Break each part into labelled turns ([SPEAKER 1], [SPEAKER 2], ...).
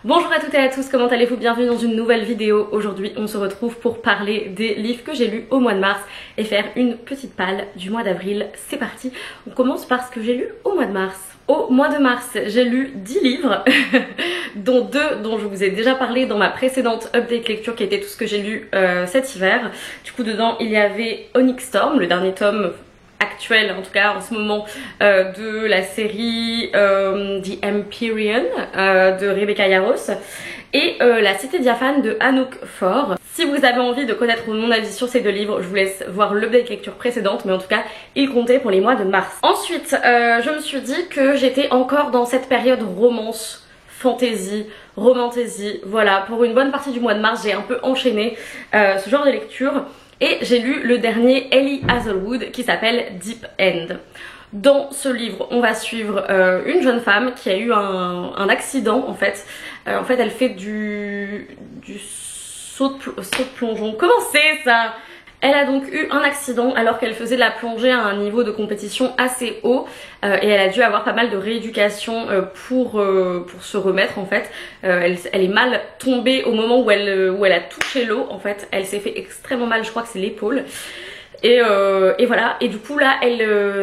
[SPEAKER 1] Bonjour à toutes et à tous, comment allez-vous? Bienvenue dans une nouvelle vidéo. Aujourd'hui on se retrouve pour parler des livres que j'ai lus au mois de mars et faire une petite palle du mois d'avril. C'est parti, on commence par ce que j'ai lu au mois de mars. Au mois de mars, j'ai lu 10 livres, dont 2 dont je vous ai déjà parlé dans ma précédente update lecture qui était tout ce que j'ai lu cet hiver. Du coup dedans il y avait Onyx Storm, le dernier tome actuel en tout cas en ce moment de la série The Empyrean de Rebecca Yarros et La Cité Diaphane de Anouk Faure. Si vous avez envie de connaître mon avis sur ces deux livres, je vous laisse voir l'update lecture précédente, mais en tout cas ils comptaient pour les mois de mars. Ensuite je me suis dit que j'étais encore dans cette période romance, fantasy, romantasy, voilà, pour une bonne partie du mois de mars j'ai un peu enchaîné ce genre de lecture. Et j'ai lu le dernier Ellie Hazelwood qui s'appelle Deep End. Dans ce livre, on va suivre une jeune femme qui a eu un accident en fait. Elle fait du saut de plongeon. Comment c'est ça? Elle a donc eu un accident alors qu'elle faisait de la plongée à un niveau de compétition assez haut et elle a dû avoir pas mal de rééducation pour se remettre en fait. Elle est mal tombée au moment où elle a touché l'eau en fait. Elle s'est fait extrêmement mal, je crois que c'est l'épaule. Et voilà, et du coup là,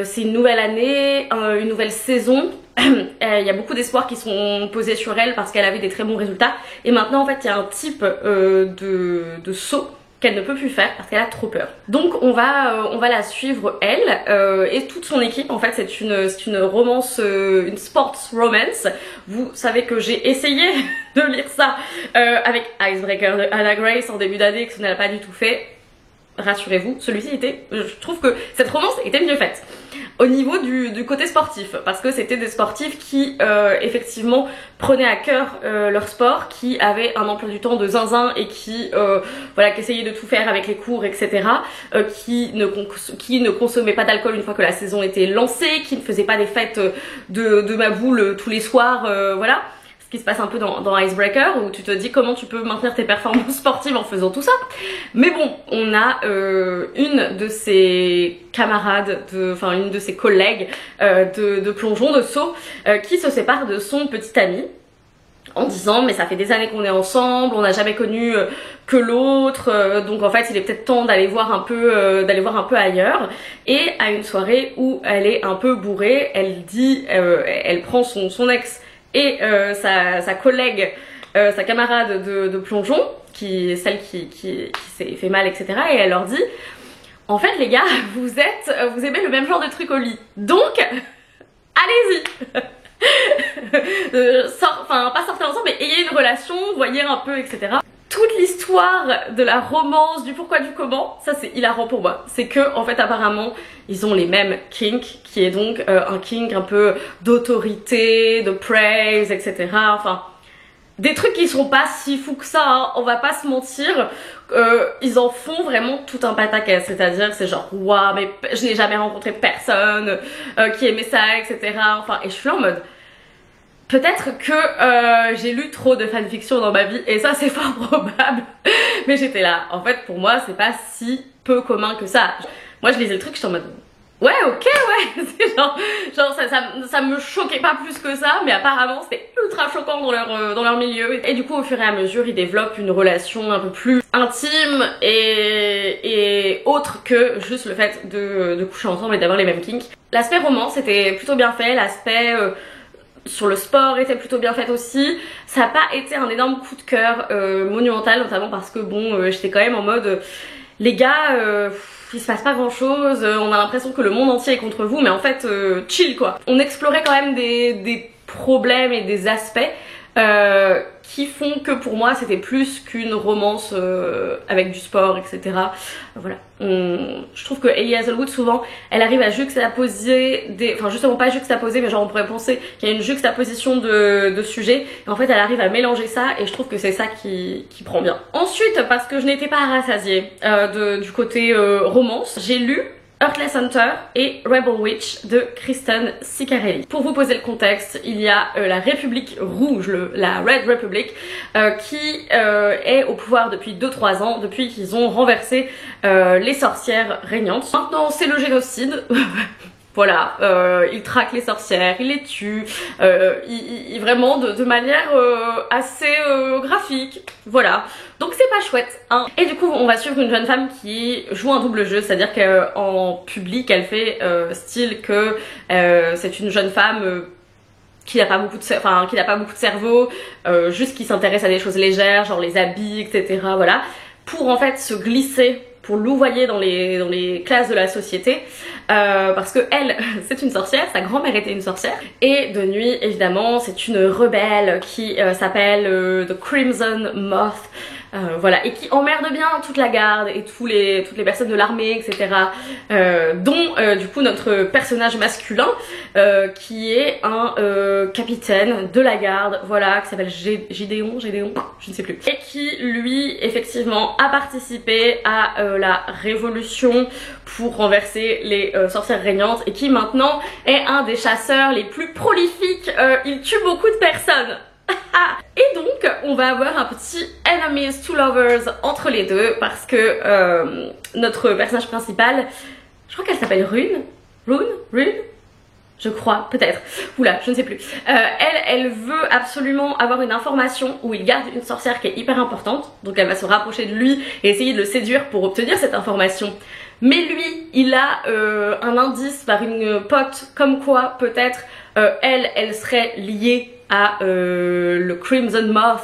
[SPEAKER 1] c'est une nouvelle année, une nouvelle saison. Il y a beaucoup d'espoirs qui sont posés sur elle parce qu'elle avait des très bons résultats. Et maintenant en fait il y a un type de saut qu'elle ne peut plus faire parce qu'elle a trop peur. Donc on va la suivre elle et toute son équipe. En fait c'est une romance, une sports romance. Vous savez que j'ai essayé de lire ça avec Icebreaker de Hannah Grace en début d'année, que ce n'a pas du tout fait. Rassurez-vous, celui-ci je trouve que cette romance était mieux faite au niveau du côté sportif, parce que c'était des sportifs qui effectivement prenaient à cœur leur sport, qui avaient un emploi du temps de zinzin et qui essayaient de tout faire avec les cours, etc. Qui ne consommaient pas d'alcool une fois que la saison était lancée, qui ne faisaient pas des fêtes de ma boule tous les soirs, voilà. Qui se passe un peu dans Icebreaker, où tu te dis comment tu peux maintenir tes performances sportives en faisant tout ça. Mais bon, on a une de ses camarades, une de ses collègues de plongeon, de saut, qui se sépare de son petit ami en disant mais ça fait des années qu'on est ensemble, on n'a jamais connu que l'autre, donc en fait il est peut-être temps d'aller voir un peu ailleurs. Et à une soirée où elle est un peu bourrée, elle prend son ex et sa collègue, sa camarade de plongeon, celle qui s'est fait mal, etc. Et elle leur dit en fait les gars, vous aimez le même genre de truc au lit, donc allez-y. Pas sortir ensemble, mais ayez une relation, voyez un peu, etc. Toute l'histoire de la romance, du pourquoi, du comment, ça c'est hilarant pour moi. C'est que en fait apparemment ils ont les mêmes kinks, qui est donc un kink un peu d'autorité, de praise, etc. Enfin, des trucs qui sont pas si fous que ça, hein, on va pas se mentir. Ils en font vraiment tout un pataquès, c'est-à-dire c'est genre waouh, mais je n'ai jamais rencontré personne qui aimait ça, etc. Enfin, et je suis là en mode peut-être que j'ai lu trop de fanfiction dans ma vie et ça c'est fort probable. Mais j'étais là, en fait pour moi c'est pas si peu commun que ça. Moi je lisais le truc, j'étais en mode ouais ok ouais, c'est genre ça me choquait pas plus que ça, mais apparemment c'était ultra choquant dans leur milieu. Et du coup au fur et à mesure ils développent une relation un peu plus intime et autre que juste le fait de coucher ensemble et d'avoir les mêmes kinks. L'aspect romance était plutôt bien fait, l'aspect sur le sport était plutôt bien fait aussi. Ça n'a pas été un énorme coup de cœur monumental, notamment parce que bon j'étais quand même en mode les gars il se passe pas grand chose, on a l'impression que le monde entier est contre vous, mais en fait chill quoi. On explorait quand même des problèmes et des aspects qui font que pour moi c'était plus qu'une romance avec du sport, etc. Voilà. Je trouve que Ellie Hazelwood souvent elle arrive à juxtaposer justement pas juxtaposer, mais genre on pourrait penser qu'il y a une juxtaposition de sujets et en fait elle arrive à mélanger ça et je trouve que c'est ça qui prend bien. Ensuite, parce que je n'étais pas rassasiée du côté romance, j'ai lu Heartless Hunter et Rebel Witch de Kristen Ciccarelli. Pour vous poser le contexte, il y a la République Rouge, la Red Republic, qui est au pouvoir depuis 2-3 ans, depuis qu'ils ont renversé les sorcières régnantes. Maintenant c'est le génocide. Voilà, il traque les sorcières, il les tue, vraiment de manière assez graphique, voilà. Donc c'est pas chouette, hein. Et du coup on va suivre une jeune femme qui joue un double jeu, c'est-à-dire qu'en public elle fait style que c'est une jeune femme qui n'a pas beaucoup de cerveau, juste qui s'intéresse à des choses légères, genre les habits, etc. Voilà, pour en fait se glisser, pour louvoyer dans les classes de la société, parce que elle, c'est une sorcière, sa grand-mère était une sorcière, et de nuit, évidemment, c'est une rebelle qui s'appelle The Crimson Moth, voilà, et qui emmerde bien toute la garde et toutes les personnes de l'armée, etc. Dont du coup notre personnage masculin qui est un capitaine de la garde, voilà, qui s'appelle Gideon, je ne sais plus, et qui lui effectivement a participé à la révolution pour renverser les sorcières régnantes et qui maintenant est un des chasseurs les plus prolifiques, il tue beaucoup de personnes. Et donc on va avoir un petit enemies to lovers entre les deux parce que notre personnage principal, je crois qu'elle s'appelle Rune, je crois, peut-être, oula, je ne sais plus. Elle veut absolument avoir une information où il garde une sorcière qui est hyper importante, donc elle va se rapprocher de lui et essayer de le séduire pour obtenir cette information. Mais lui, il a un indice par une pote comme quoi peut-être elle serait liée à le Crimson Moth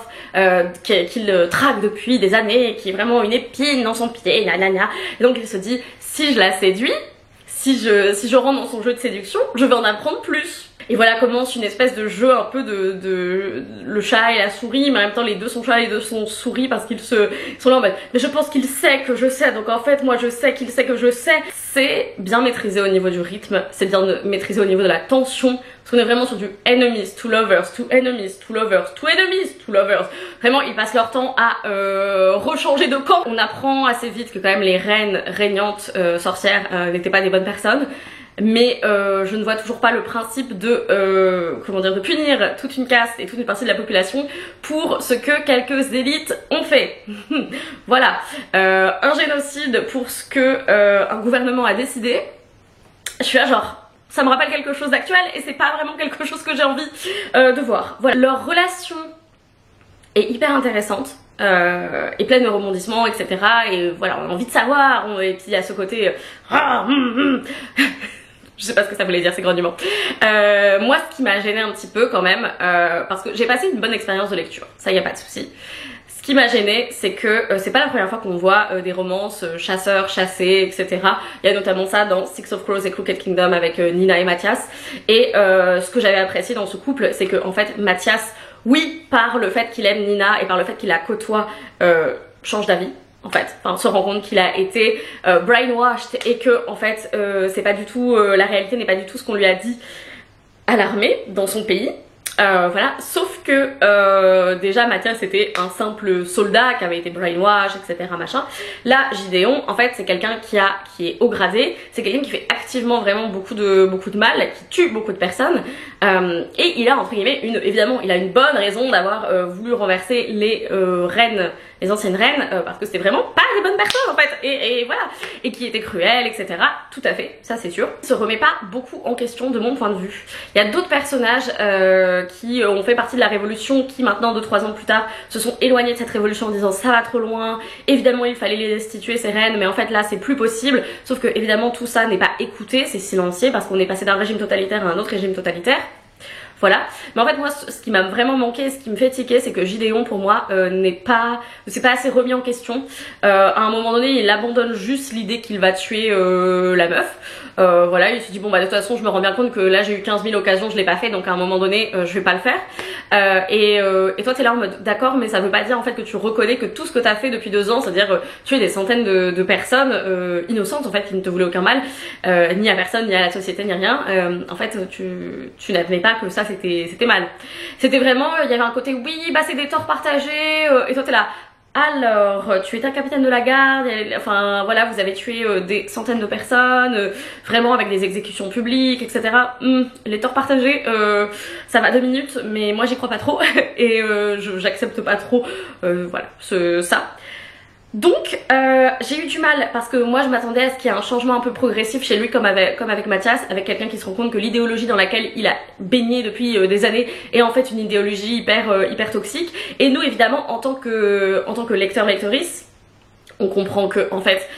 [SPEAKER 1] qu'il traque depuis des années et qui est vraiment une épine dans son pied, nanana. Et donc il se dit, si je la séduis, si je rentre dans son jeu de séduction, je vais en apprendre plus. Et voilà commence une espèce de jeu un peu de le chat et la souris, mais en même temps les deux sont chats et les deux sont souris parce qu'ils sont là en mode mais je pense qu'il sait que je sais, donc en fait moi je sais qu'il sait que je sais. C'est bien maîtrisé au niveau du rythme, c'est bien maîtrisé au niveau de la tension, parce qu'on est vraiment sur du enemies to lovers, to enemies to lovers, to enemies to lovers. Vraiment ils passent leur temps à rechanger de camp. On apprend assez vite que quand même les reines régnantes sorcières n'étaient pas des bonnes personnes. Mais je ne vois toujours pas le principe de de punir toute une caste et toute une partie de la population pour ce que quelques élites ont fait. Voilà, un génocide pour ce que un gouvernement a décidé. Je suis là genre, ça me rappelle quelque chose d'actuel et c'est pas vraiment quelque chose que j'ai envie de voir. Voilà, leur relation est hyper intéressante. Et pleine de rebondissements, etc. Et voilà, on a envie de savoir. Et puis il y a ce côté je sais pas ce que ça voulait dire ces grognements. Moi ce qui m'a gêné un petit peu quand même, parce que j'ai passé une bonne expérience de lecture, ça y a pas de souci. Ce qui m'a gêné, c'est que c'est pas la première fois qu'on voit des romances chasseurs, chassés, etc. Il y a notamment ça dans Six of Crows et Crooked Kingdom avec Nina et Mathias. Et ce que j'avais apprécié dans ce couple, c'est que en fait Mathias, oui, par le fait qu'il aime Nina et par le fait qu'il la côtoie, change d'avis. En fait, enfin, se rend compte qu'il a été brainwashed et que en fait c'est pas du tout la réalité n'est pas du tout ce qu'on lui a dit à l'armée dans son pays. Voilà, sauf que déjà Mathias était un simple soldat qui avait été brainwash, etc. machin. Là, Gideon, en fait, c'est quelqu'un qui est haut gradé, c'est quelqu'un qui fait activement vraiment beaucoup de mal, qui tue beaucoup de personnes, et il a entre guillemets évidemment, il a une bonne raison d'avoir voulu renverser les reines, les anciennes reines, parce que c'était vraiment pas des bonnes personnes en fait, et voilà, et qui étaient cruelles, etc. Tout à fait, ça c'est sûr. Il se remet pas beaucoup en question de mon point de vue. Il y a d'autres personnages qui ont fait partie de la révolution, qui maintenant 2-3 ans plus tard se sont éloignés de cette révolution en disant ça va trop loin, évidemment il fallait les destituer ces reines, mais en fait là c'est plus possible, sauf que évidemment tout ça n'est pas écouté, c'est silencieux parce qu'on est passé d'un régime totalitaire à un autre régime totalitaire. Voilà, mais en fait moi ce qui m'a vraiment manqué, ce qui me fait tiquer, c'est que Gideon pour moi ne s'est pas assez remis en question. À un moment donné il abandonne juste l'idée qu'il va tuer la meuf. Voilà, il se dit bon bah de toute façon je me rends bien compte que là j'ai eu 15 000 occasions, je l'ai pas fait, donc à un moment donné je vais pas le faire. Et toi t'es là en mode d'accord, mais ça veut pas dire en fait que tu reconnais que tout ce que t'as fait depuis 2 ans, c'est-à-dire tuer des centaines de personnes innocentes en fait qui ne te voulaient aucun mal, ni à personne, ni à la société, ni rien, en fait tu n'admets pas que ça c'était mal. C'était vraiment, il y avait un côté oui bah c'est des torts partagés, et toi t'es là alors tu es un capitaine de la garde, enfin voilà vous avez tué des centaines de personnes, vraiment avec des exécutions publiques, etc. Les torts partagés, ça va 2 minutes, mais moi j'y crois pas trop et j'accepte pas trop voilà ça. Donc j'ai eu du mal parce que moi je m'attendais à ce qu'il y ait un changement un peu progressif chez lui comme avec Mathias, avec quelqu'un qui se rend compte que l'idéologie dans laquelle il a baigné depuis des années est en fait une idéologie hyper toxique. Et nous évidemment en tant que lecteur-lectrice, on comprend que en fait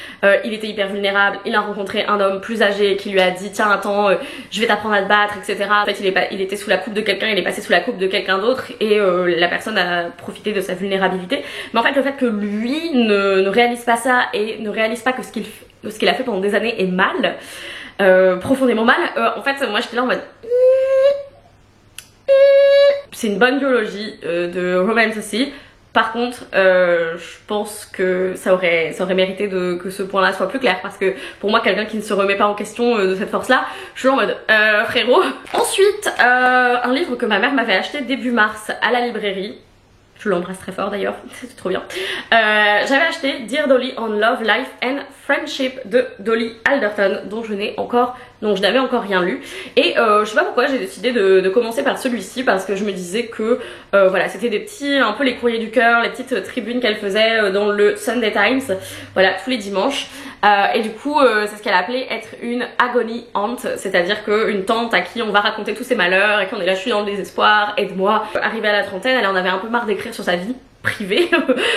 [SPEAKER 1] il était hyper vulnérable, il a rencontré un homme plus âgé qui lui a dit tiens attends je vais t'apprendre à te battre, etc. En fait il était sous la coupe de quelqu'un, il est passé sous la coupe de quelqu'un d'autre et la personne a profité de sa vulnérabilité. Mais en fait le fait que lui ne réalise pas ça et ne réalise pas que ce qu'il a fait pendant des années est mal, profondément mal, en fait moi j'étais là en mode c'est une bonne biologie de romance aussi. Par contre, je pense que ça aurait mérité que ce point-là soit plus clair parce que pour moi, quelqu'un qui ne se remet pas en question de cette force-là, je suis en mode frérot. Ensuite, un livre que ma mère m'avait acheté début mars à la librairie. Je l'embrasse très fort d'ailleurs, c'est trop bien. J'avais acheté Dear Dolly on Love, Life and Friendship de Dolly Alderton, dont je n'avais encore rien lu. Et je sais pas pourquoi j'ai décidé de commencer par celui-ci parce que je me disais que voilà, c'était des petits, un peu les courriers du cœur, les petites tribunes qu'elle faisait dans le Sunday Times, voilà, tous les dimanches. Et du coup c'est ce qu'elle appelait être une agony aunt, c'est-à-dire qu'une tante à qui on va raconter tous ses malheurs et qu'on est là, je suis dans le désespoir, aide-moi. Arrivée à la trentaine, elle en avait un peu marre d'écrire sur sa vie privée,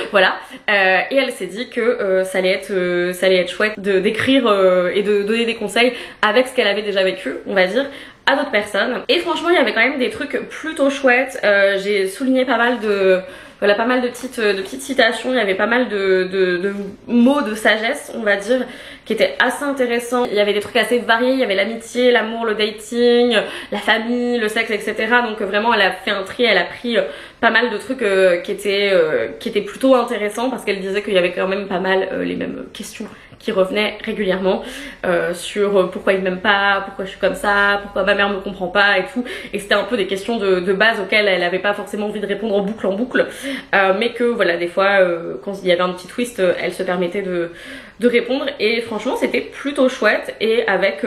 [SPEAKER 1] voilà, et elle s'est dit que ça allait être chouette d'écrire et de donner des conseils avec ce qu'elle avait déjà vécu, on va dire, à d'autres personnes. Et franchement il y avait quand même des trucs plutôt chouettes. J'ai souligné pas mal de petites citations, il y avait pas mal de mots de sagesse, on va dire, qui étaient assez intéressants. Il y avait des trucs assez variés, il y avait l'amitié, l'amour, le dating, la famille, le sexe, etc. Donc vraiment elle a fait un tri, elle a pris pas mal de trucs qui étaient plutôt intéressants parce qu'elle disait qu'il y avait quand même pas mal les mêmes questions qui revenaient régulièrement sur pourquoi il m'aime pas, pourquoi je suis comme ça, pourquoi ma mère me comprend pas et tout, et c'était un peu des questions de base auxquelles elle avait pas forcément envie de répondre en boucle, mais que voilà, des fois quand il y avait un petit twist, elle se permettait de répondre, et franchement c'était plutôt chouette. Et avec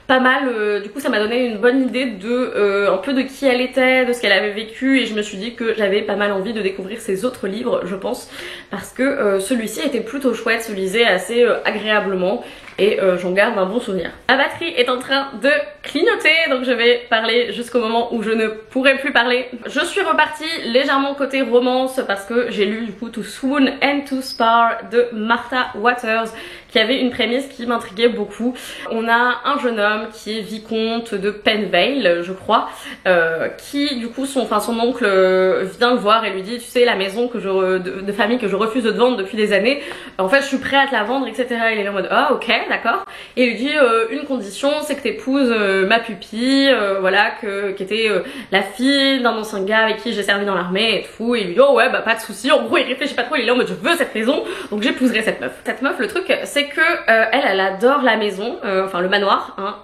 [SPEAKER 1] pas mal, du coup ça m'a donné une bonne idée de un peu de qui elle était, de ce qu'elle avait vécu, et je me suis dit que j'avais pas mal envie de découvrir ses autres livres, je pense, parce que celui-ci était plutôt chouette, se lisait assez agréablement, et j'en garde un bon souvenir. Ma batterie est en train de clignoter, donc je vais parler jusqu'au moment où je ne pourrai plus parler. Je suis repartie légèrement côté romance parce que j'ai lu du coup To Swoon and To Spar de Martha Waters, qui avait une prémisse qui m'intriguait beaucoup. On a un jeune homme qui est vicomte de Penvale, je crois, qui du coup son oncle vient le voir et lui dit tu sais la maison de famille que je refuse de te vendre depuis des années, en fait je suis prêt à te la vendre, etc. Il est là en mode ah ok d'accord, et il lui dit une condition c'est que t'épouses ma pupille, voilà, qui était la fille d'un ancien gars avec qui j'ai servi dans l'armée et tout, et il lui dit oh ouais bah pas de soucis. En gros il réfléchit pas trop, il est là en mode je veux cette maison donc j'épouserai cette meuf. Cette meuf, le truc c'est que elle adore la maison, enfin le manoir hein,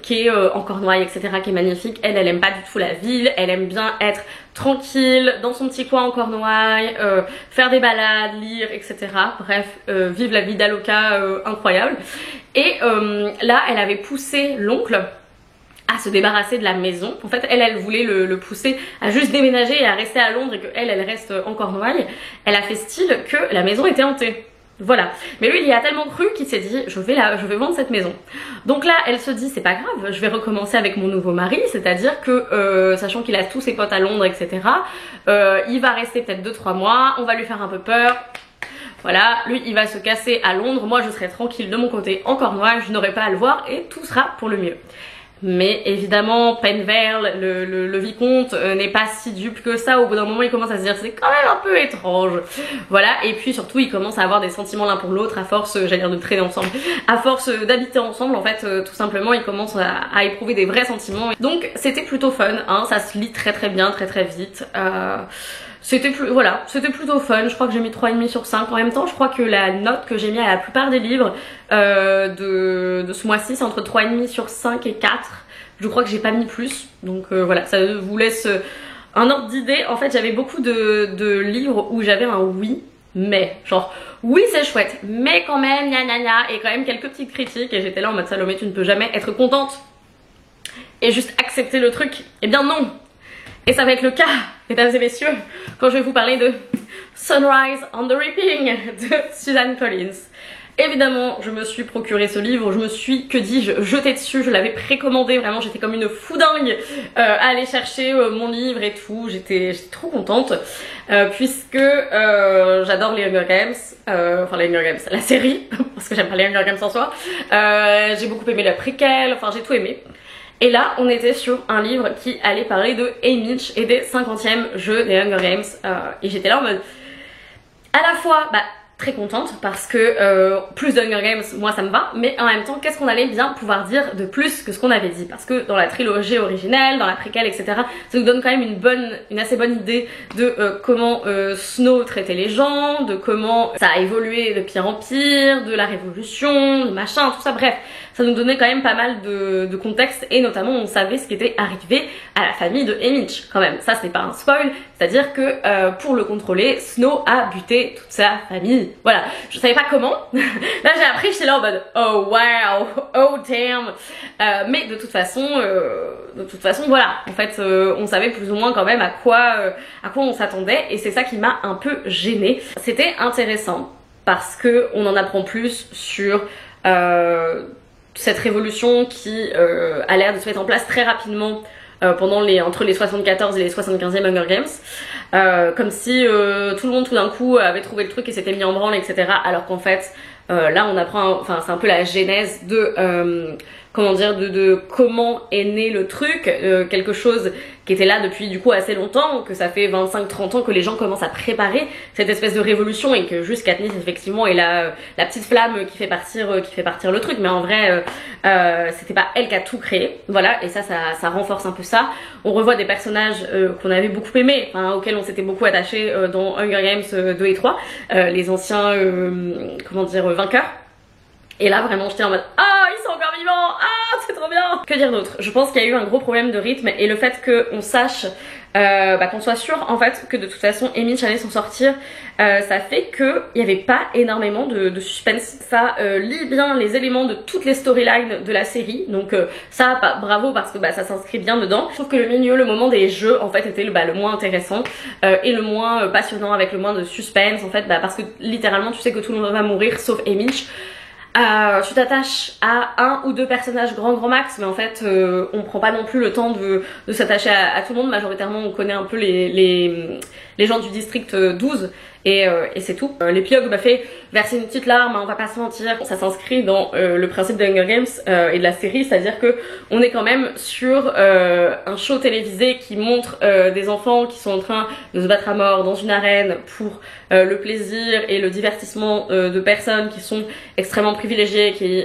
[SPEAKER 1] qui est en Cornouailles, etc., qui est magnifique. Elle aime pas du tout la ville, elle aime bien être tranquille dans son petit coin en Cornouailles, faire des balades, lire, etc. Bref, vivre la vie d'Aloca incroyable. Et là elle avait poussé l'oncle à se débarrasser de la maison. En fait elle voulait le pousser à juste déménager et à rester à Londres, et que elle reste en Cornouailles. Elle a fait style que la maison était hantée. Voilà, mais lui il y a tellement cru qu'il s'est dit je vais vendre cette maison. Donc là elle se dit c'est pas grave, je vais recommencer avec mon nouveau mari, c'est-à-dire que sachant qu'il a tous ses potes à Londres, etc., il va rester peut-être 2-3 mois, on va lui faire un peu peur. Voilà, lui il va se casser à Londres, moi je serai tranquille de mon côté en Cornouailles, je n'aurai pas à le voir et tout sera pour le mieux. Mais évidemment Penvale, le vicomte, n'est pas si dupe que ça. Au bout d'un moment il commence à se dire c'est quand même un peu étrange. Voilà, et puis surtout il commence à avoir des sentiments l'un pour l'autre à force, j'allais dire de traîner ensemble, à force d'habiter ensemble en fait, tout simplement il commence à éprouver des vrais sentiments. Donc c'était plutôt fun, hein, ça se lit très bien, très vite. C'était plutôt fun. Je crois que j'ai mis 3,5 sur 5. En même temps je crois que la note que j'ai mis à la plupart des livres de ce mois-ci c'est entre 3,5 sur 5 et 4. Je crois que j'ai pas mis plus, donc voilà, ça vous laisse un ordre d'idée. En fait j'avais beaucoup de livres où j'avais un oui mais, genre oui c'est chouette mais quand même gna gna gna, et quand même quelques petites critiques, et j'étais là en mode Salomé tu ne peux jamais être contente et juste accepter le truc. Eh bien non. Et ça va être le cas, mesdames et messieurs, quand je vais vous parler de Sunrise on the Reaping de Suzanne Collins. Évidemment, je me suis procuré ce livre, je me suis, que dis-je, jetée dessus, je l'avais précommandé, vraiment j'étais comme une foudingue à aller chercher mon livre et tout, j'étais trop contente puisque j'adore les Hunger Games, enfin les Hunger Games, la série, parce que j'aime pas les Hunger Games en soi, j'ai beaucoup aimé la préquelle, enfin j'ai tout aimé. Et là, on était sur un livre qui allait parler de Haymitch et des 50e jeux des Hunger Games et j'étais là en mode, à la fois, très contente parce que plus d'Hunger Games, moi ça me va, mais en même temps, qu'est-ce qu'on allait bien pouvoir dire de plus que ce qu'on avait dit, parce que dans la trilogie originelle, dans la préquelle, etc., ça nous donne quand même une assez bonne idée de comment Snow traitait les gens, de comment ça a évolué de pire en pire, de la révolution, de machin, tout ça, bref, ça nous donnait quand même pas mal de contexte, et notamment on savait ce qui était arrivé à la famille de Haymitch quand même, ça ce n'est pas un spoil, c'est-à-dire que pour le contrôler, Snow a buté toute sa famille. Voilà, je savais pas comment. Là j'ai appris, j'étais là en mode oh wow, oh damn. Mais de toute façon voilà, en fait on savait plus ou moins quand même à quoi on s'attendait, et c'est ça qui m'a un peu gênée. C'était intéressant parce que on en apprend plus sur cette révolution qui a l'air de se mettre en place très rapidement entre les 74 et les 75e Hunger Games, comme si tout le monde tout d'un coup avait trouvé le truc et s'était mis en branle, etc. Alors qu'en fait là on apprend, enfin c'est un peu la genèse de comment dire, de comment est né le truc, quelque chose qui était là depuis du coup assez longtemps, que ça fait 25-30 ans que les gens commencent à préparer cette espèce de révolution, et que juste Katniss effectivement est la petite flamme qui fait partir le truc, mais en vrai c'était pas elle qui a tout créé, voilà, et ça renforce un peu ça. On revoit des personnages qu'on avait beaucoup aimés, enfin, auxquels on s'était beaucoup attaché dans Hunger Games 2 et 3, les anciens comment dire, vainqueurs. Et là vraiment j'étais en mode ah ils sont encore vivants, ah c'est trop bien. Que dire d'autre? Je pense qu'il y a eu un gros problème de rythme, et le fait qu'on sache, qu'on soit sûr en fait que de toute façon Haymitch allait s'en sortir, ça fait qu'il n'y avait pas énormément de suspense. Ça lie bien les éléments de toutes les storylines de la série, donc ça bravo, parce que ça s'inscrit bien dedans. Je trouve que le milieu, le moment des jeux en fait était le moins intéressant et le moins passionnant, avec le moins de suspense en fait, parce que littéralement tu sais que tout le monde va mourir sauf Haymitch. Tu t'attaches à un ou deux personnages grand max, mais en fait on prend pas non plus le temps de s'attacher à tout le monde. Majoritairement on connaît un peu les gens du district 12 et c'est tout. L'épilogue m'a fait verser une petite larme, on va pas se mentir. Ça s'inscrit dans le principe de Hunger Games et de la série, c'est-à-dire que on est quand même sur un show télévisé qui montre des enfants qui sont en train de se battre à mort dans une arène pour le plaisir et le divertissement de personnes qui sont extrêmement privilégiées, qui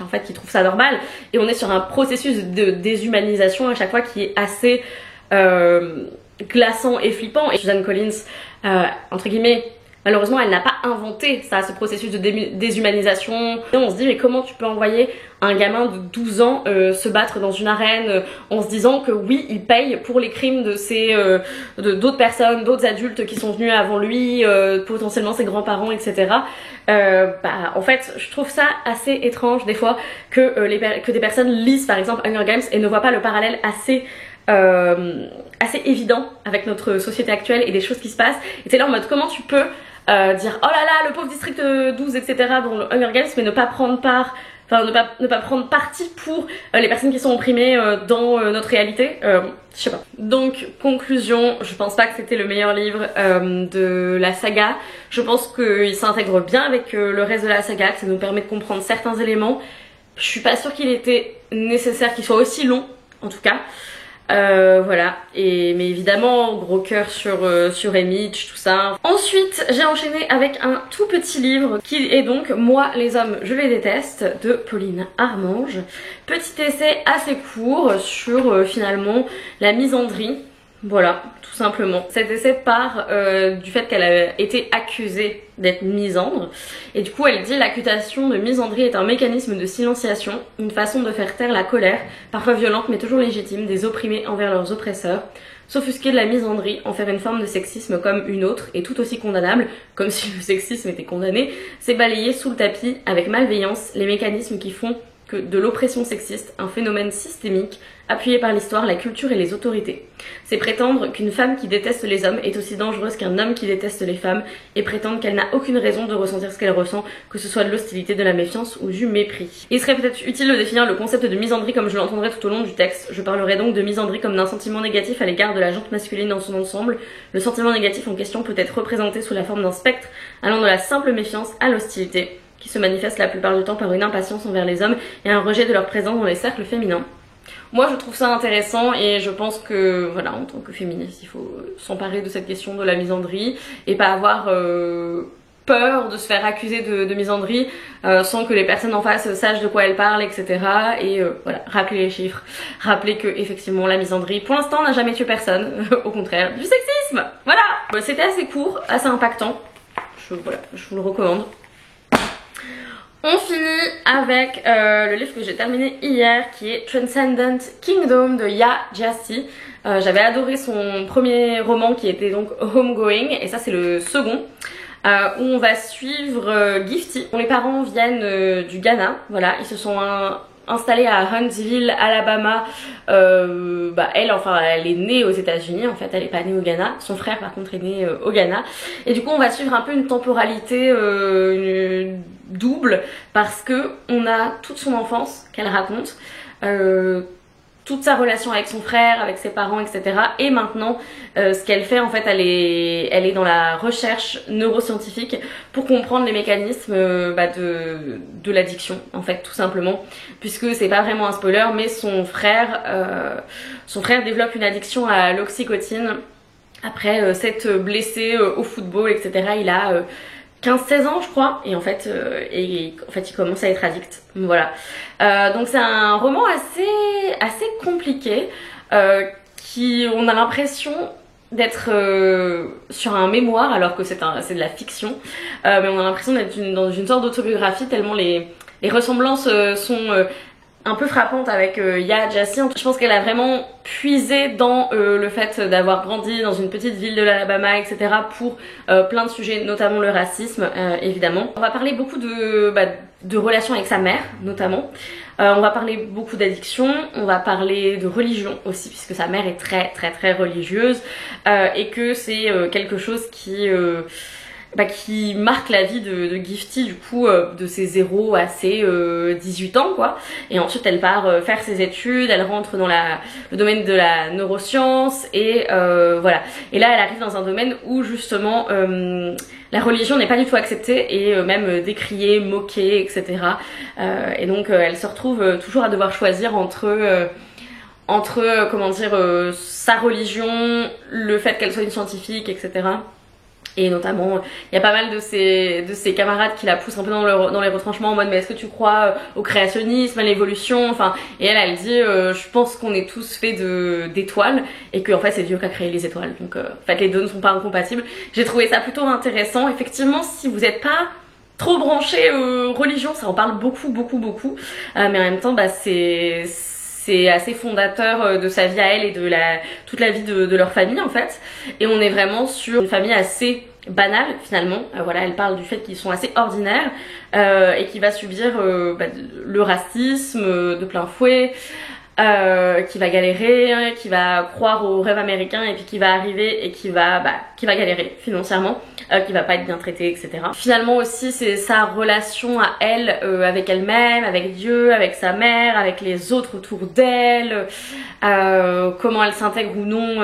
[SPEAKER 1] en fait qui trouvent ça normal, et on est sur un processus de déshumanisation à chaque fois qui est assez glaçant et flippant. Et Suzanne Collins, entre guillemets, malheureusement elle n'a pas inventé ça, ce processus de déshumanisation. Et on se dit mais comment tu peux envoyer un gamin de 12 ans se battre dans une arène en se disant que oui il paye pour les crimes de d'autres personnes, d'autres adultes qui sont venus avant lui, potentiellement ses grands-parents, etc. En fait je trouve ça assez étrange des fois que des personnes lisent par exemple Hunger Games et ne voient pas le parallèle assez évident avec notre société actuelle et des choses qui se passent. Et c'est là en mode comment tu peux dire oh là là le pauvre district 12 etc dans le Hunger Games, mais ne pas prendre part, enfin ne pas prendre parti pour les personnes qui sont opprimées dans notre réalité. Je sais pas. Donc conclusion, je pense pas que c'était le meilleur livre de la saga. Je pense qu'il s'intègre bien avec le reste de la saga, que ça nous permet de comprendre certains éléments. Je suis pas sûre qu'il était nécessaire qu'il soit aussi long, en tout cas. Voilà, mais évidemment gros cœur sur Haymitch, tout ça. Ensuite j'ai enchaîné avec un tout petit livre qui est donc Moi les hommes je les déteste de Pauline Armange. Petit essai assez court sur finalement la misandrie. Voilà, tout simplement. Cet essai part du fait qu'elle a été accusée d'être misandre, et du coup elle dit: l'accusation de misandrie est un mécanisme de silenciation, une façon de faire taire la colère, parfois violente mais toujours légitime, des opprimés envers leurs oppresseurs. S'offusquer de la misandrie, en faire une forme de sexisme comme une autre, et tout aussi condamnable, comme si le sexisme était condamné, c'est balayer sous le tapis avec malveillance les mécanismes qui font que de l'oppression sexiste, un phénomène systémique appuyé par l'histoire, la culture et les autorités. C'est prétendre qu'une femme qui déteste les hommes est aussi dangereuse qu'un homme qui déteste les femmes et prétendre qu'elle n'a aucune raison de ressentir ce qu'elle ressent, que ce soit de l'hostilité, de la méfiance ou du mépris. Il serait peut-être utile de définir le concept de misandrie comme je l'entendrai tout au long du texte. Je parlerai donc de misandrie comme d'un sentiment négatif à l'égard de la gente masculine dans son ensemble. Le sentiment négatif en question peut être représenté sous la forme d'un spectre allant de la simple méfiance à l'hostilité, qui se manifeste la plupart du temps par une impatience envers les hommes et un rejet de leur présence dans les cercles féminins. Moi je trouve ça intéressant et je pense que voilà, en tant que féministe il faut s'emparer de cette question de la misandrie et pas avoir peur de se faire accuser de misandrie sans que les personnes en face sachent de quoi elles parlent, etc. Et voilà, rappeler les chiffres, rappeler que effectivement la misandrie pour l'instant n'a jamais tué personne, au contraire du sexisme. Voilà, c'était assez court, assez impactant, voilà, je vous le recommande. On finit avec le livre que j'ai terminé hier qui est Transcendent Kingdom de Ya Gyasi. J'avais adoré son premier roman qui était donc Homegoing et ça c'est le second où on va suivre Gifty. Les parents viennent du Ghana, voilà, ils se sont installée à Huntsville, Alabama. Elle est née aux États-Unis, en fait, elle est pas née au Ghana. Son frère, par contre, est né au Ghana. Et du coup, on va suivre un peu une temporalité double parce que on a toute son enfance qu'elle raconte. Toute sa relation avec son frère, avec ses parents, etc. Et maintenant, ce qu'elle fait, en fait, elle est dans la recherche neuroscientifique pour comprendre les mécanismes de l'addiction, en fait, tout simplement. Puisque c'est pas vraiment un spoiler, mais son frère développe une addiction à l'oxycodone après s'être blessé au football, etc. Il a 15-16 ans je crois et en fait il commence à être addict, voilà. Donc c'est un roman assez compliqué qui on a l'impression d'être sur un mémoire alors que c'est de la fiction, mais on a l'impression d'être dans une sorte d'autobiographie tellement les ressemblances sont un peu frappante avec Ya Gyasi. Je pense qu'elle a vraiment puisé dans le fait d'avoir grandi dans une petite ville de l'Alabama, etc. pour plein de sujets, notamment le racisme, évidemment. On va parler beaucoup de relations avec sa mère, notamment. On va parler beaucoup d'addiction, on va parler de religion aussi, puisque sa mère est très très très religieuse et que c'est quelque chose qui marque la vie de Gifty du coup de ses 0 à ses 18 ans quoi. Et ensuite elle part faire ses études, elle rentre dans le domaine de la neuroscience et voilà. Et là elle arrive dans un domaine où justement la religion n'est pas du tout acceptée et même décriée, moquée, etc. Et donc elle se retrouve toujours à devoir choisir entre comment dire sa religion, le fait qu'elle soit une scientifique, etc. Et notamment, il y a pas mal de ses camarades qui la poussent un peu dans les retranchements en mode mais est-ce que tu crois au créationnisme, à l'évolution, enfin, et elle dit je pense qu'on est tous faits d'étoiles et que en fait c'est Dieu qui a créé les étoiles, donc en fait les deux ne sont pas incompatibles. J'ai trouvé ça plutôt intéressant. Effectivement, si vous n'êtes pas trop branché religion, ça en parle beaucoup, mais en même temps c'est assez fondateur de sa vie à elle et de toute la vie de leur famille en fait. Et on est vraiment sur une famille assez banale finalement. Voilà, elle parle du fait qu'ils sont assez ordinaires et qui va subir le racisme de plein fouet, qui va galérer, qui va croire au rêve américain et puis qui va arriver et qui va galérer financièrement, qui va pas être bien traité, etc. Finalement aussi c'est sa relation à elle avec elle-même, avec Dieu, avec sa mère, avec les autres autour d'elle, comment elle s'intègre ou non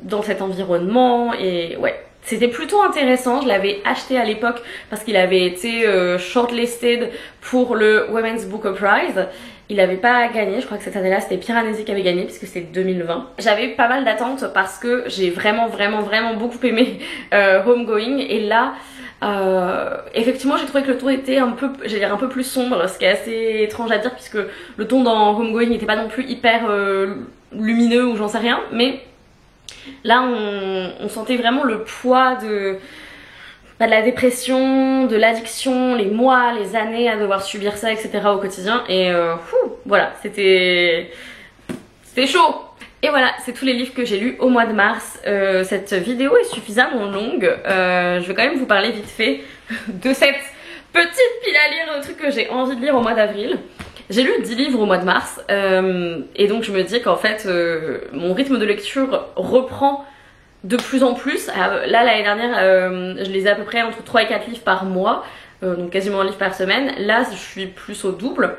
[SPEAKER 1] dans cet environnement. Et ouais, c'était plutôt intéressant. Je l'avais acheté à l'époque parce qu'il avait été shortlisted pour le Women's Booker Prize. Il n'avait pas gagné, je crois que cette année-là c'était Piranesi qui avait gagné puisque c'était 2020. J'avais pas mal d'attentes parce que j'ai vraiment beaucoup aimé Homegoing et là effectivement j'ai trouvé que le ton était un peu plus sombre, ce qui est assez étrange à dire puisque le ton dans Homegoing n'était pas non plus hyper lumineux ou j'en sais rien, mais là on sentait vraiment le poids de la dépression, de l'addiction, les mois, les années à devoir subir ça, etc. au quotidien. Et voilà, c'était chaud. Et voilà, c'est tous les livres que j'ai lus au mois de mars. Cette vidéo est suffisamment longue. Je vais quand même vous parler vite fait de cette Petite pile à lire de trucs que j'ai envie de lire au mois d'avril. J'ai lu 10 livres au mois de mars et donc je me dis qu'en fait mon rythme de lecture reprend de plus en plus. Là l'année dernière je lisais à peu près entre 3 et 4 livres par mois, donc quasiment un livre par semaine. Là je suis plus au double.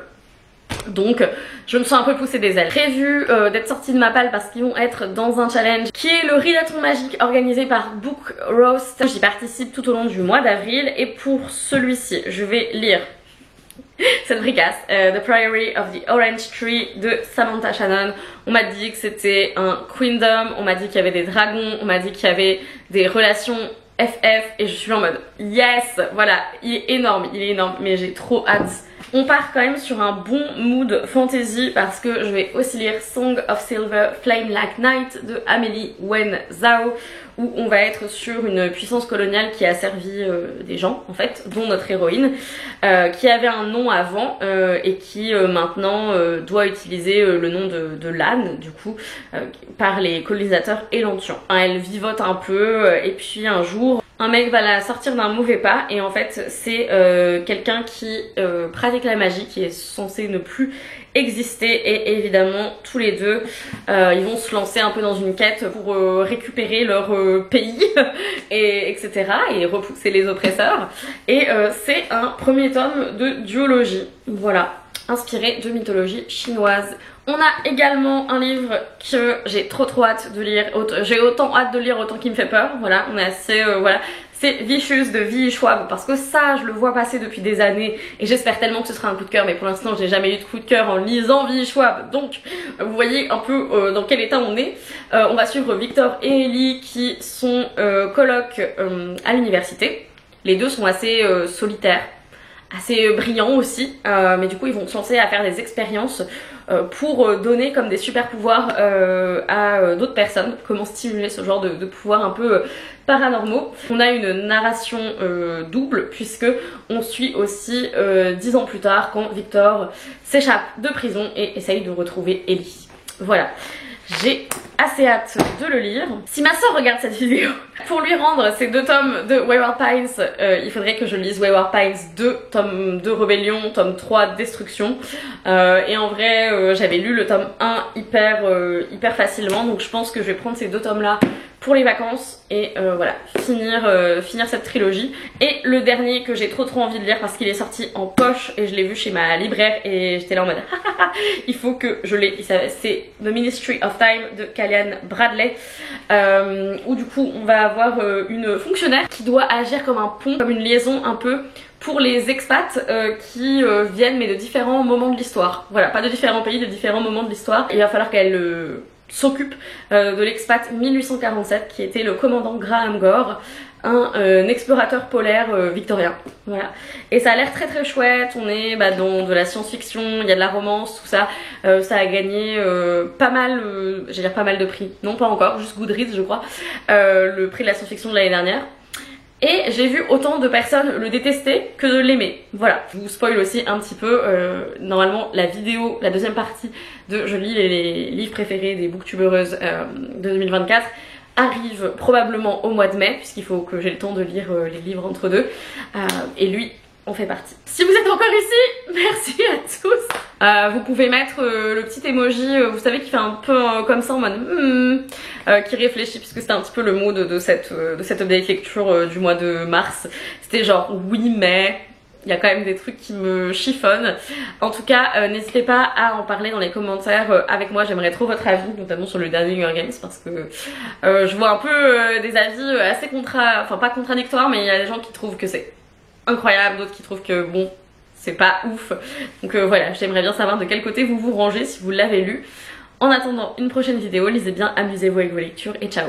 [SPEAKER 1] Donc je me sens un peu poussée des ailes. Prévu d'être sortie de ma palle parce qu'ils vont être dans un challenge qui est le rideau magique organisé par Book Roast. J'y participe tout au long du mois d'avril et pour celui-ci je vais lire cette bricasse, The Priory of the Orange Tree de Samantha Shannon. On m'a dit que c'était un queendom, on m'a dit qu'il y avait des dragons, on m'a dit qu'il y avait des relations FF et je suis en mode yes, voilà, il est énorme, mais j'ai trop hâte. On part quand même sur un bon mood fantasy parce que je vais aussi lire Song of Silver, Flame Like Night de Amélie Wen Zhao, où on va être sur une puissance coloniale qui a servi des gens en fait, dont notre héroïne, qui avait un nom avant et qui maintenant doit utiliser le nom de l'âne du coup par les colonisateurs élantians. Elle vivote un peu et puis un jour un mec va la sortir d'un mauvais pas et en fait c'est quelqu'un qui pratique la magie, qui est censé ne plus exister et évidemment tous les deux ils vont se lancer un peu dans une quête pour récupérer leur pays et etc. et repousser les oppresseurs et c'est un premier tome de duologie, voilà, inspiré de mythologie chinoise. On a également un livre que j'ai trop hâte de lire, j'ai autant hâte de lire autant qu'il me fait peur, voilà, on est assez, voilà, c'est Vicious de V.E. Schwab, parce que ça je le vois passer depuis des années et j'espère tellement que ce sera un coup de cœur, mais pour l'instant j'ai jamais eu de coup de cœur en lisant V.E. Schwab, donc vous voyez un peu dans quel état on est. On va suivre Victor et Ellie qui sont colocs à l'université, les deux sont assez solitaires, assez brillants aussi, mais du coup ils vont se lancer à faire des expériences pour donner comme des super pouvoirs à d'autres personnes, comment stimuler ce genre de pouvoirs un peu paranormaux. On a une narration double puisque on suit aussi 10 ans plus tard quand Victor s'échappe de prison et essaye de retrouver Ellie. Voilà. J'ai assez hâte de le lire. Si ma soeur regarde cette vidéo, pour lui rendre ces 2 tomes de Wayward Pines, il faudrait que je lise Wayward Pines 2, tome 2 Rébellion, tome 3 Destruction. Et en vrai, j'avais lu le tome 1 hyper facilement, donc je pense que je vais prendre ces 2 tomes là pour les vacances et voilà, finir cette trilogie. Et le dernier que j'ai trop envie de lire parce qu'il est sorti en poche et je l'ai vu chez ma libraire et j'étais là en mode il faut que je l'ai, c'est The Ministry of Time de Kalyan Bradley, où du coup on va avoir une fonctionnaire qui doit agir comme un pont, comme une liaison un peu pour les expats qui viennent mais de différents moments de l'histoire. Voilà, pas de différents pays, de différents moments de l'histoire. Il va falloir qu'elle s'occupe de l'expat 1847 qui était le commandant Graham Gore, un explorateur polaire victorien. Voilà. Et ça a l'air très chouette, on est dans de la science-fiction, il y a de la romance, tout ça. Ça a gagné pas mal, j'allais dire pas mal de prix, non pas encore, juste Goodreads je crois, le prix de la science-fiction de l'année dernière. Et j'ai vu autant de personnes le détester que de l'aimer. Voilà, je vous spoil aussi un petit peu, normalement la vidéo, la deuxième partie de je lis les livres préférés des booktubeuses de 2024 arrive probablement au mois de mai, puisqu'il faut que j'ai le temps de lire les livres entre deux, et lui en fait partie. Si vous êtes encore ici, merci à tous. Vous pouvez mettre le petit emoji, vous savez, qui fait un peu comme ça en mode qui réfléchit, puisque c'était un petit peu le mood de cette update lecture du mois de mars. C'était genre oui mais il y a quand même des trucs qui me chiffonnent. En tout cas, n'hésitez pas à en parler dans les commentaires avec moi, j'aimerais trop votre avis, notamment sur le dernier Hunger Games, parce que je vois un peu des avis assez enfin pas contradictoires, mais il y a des gens qui trouvent que c'est incroyable, d'autres qui trouvent que bon, c'est pas ouf. Donc voilà, j'aimerais bien savoir de quel côté vous vous rangez si vous l'avez lu. En attendant une prochaine vidéo, lisez bien, amusez-vous avec vos lectures et ciao.